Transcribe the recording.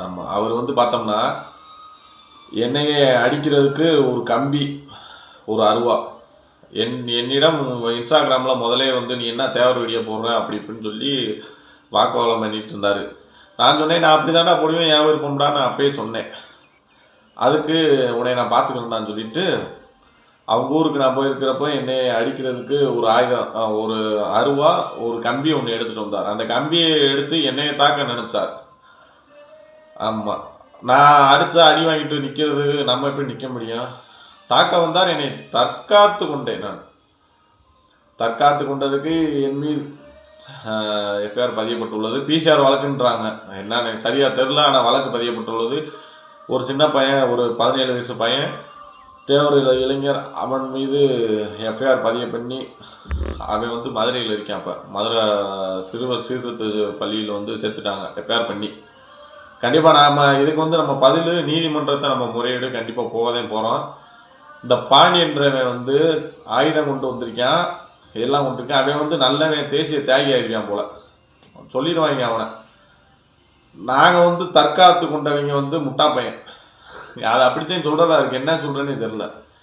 ஆமாம், அவர் வந்து பார்த்தோம்னா என்னையே அடிக்கிறதுக்கு ஒரு கம்பி, ஒரு அருவா, என்னிடம் இன்ஸ்டாகிராமில் முதலே வந்து நீ என்ன தேவர் வீடியோ போடுற அப்படி இப்படின்னு சொல்லி வாக்குவாதம் பண்ணிட்டு இருந்தார். நான் சொன்னேன், நான் அப்படி தாண்டா போடுவேன், என் விருப்பம்டா, நான் அப்பயே சொன்னேன். அதுக்கு உன்னை நான் பார்த்துக்கிறேன்டான்னு சொல்லிட்டு அவங்க ஊருக்கு நான் போயிருக்கிறப்போ என்னை அடிக்கிறதுக்கு ஒரு ஆயுதம், ஒரு அருவா, ஒரு கம்பி ஒன்று எடுத்துகிட்டு வந்தார். அந்த கம்பியை எடுத்து என்னையை தாக்க நினச்சார். ஆமாம், நான் அடித்தா அடி வாங்கிட்டு நிற்கிறது நம்ம எப்படி நிற்க முடியும்? தாக்க வந்தார், என்னை தற்காத்து கொண்டேன். நான் தற்காத்து கொண்டதுக்கு என் மீது எஃப்ஐஆர் பதியப்பட்டுள்ளது. பிசிஆர் வழக்குன்றாங்க, என்னன்னு சரியாக தெரில. ஆனால் வழக்கு பதியப்பட்டுள்ளது. ஒரு சின்ன பையன், ஒரு 17 வயசு பையன், தேவர் இளைஞர், அவன் மீது எஃப்ஐஆர் பதிய பண்ணி அவன் வந்து மதுரையில் இருக்கான். இப்போ மதுரை சிறுவர் சீர்திருத்த பள்ளியில் வந்து சேர்த்துட்டாங்க எஃப்ஐஆர் பண்ணி. கண்டிப்பாக நாம் இதுக்கு வந்து நம்ம பதில் நீதிமன்றத்தை நம்ம முறையீடு கண்டிப்பாக போகவே போகிறோம். இந்த பாண்டியன்றவன் வந்து ஆயுதம் கொண்டு வந்திருக்கான், எல்லாம் கொண்டு இருக்கான். அவன் வந்து நல்லவன், தேசிய தியாகி ஆகிருக்கான் போல் சொல்லிடுவாங்க அவனை. நாங்கள் வந்து தற்காத்து கொண்டவங்க வந்து முட்டா பையன். அதை அப்படித்தான் சொல்கிறதா இருக்குது, என்ன சொல்கிறேன்னு தெரில.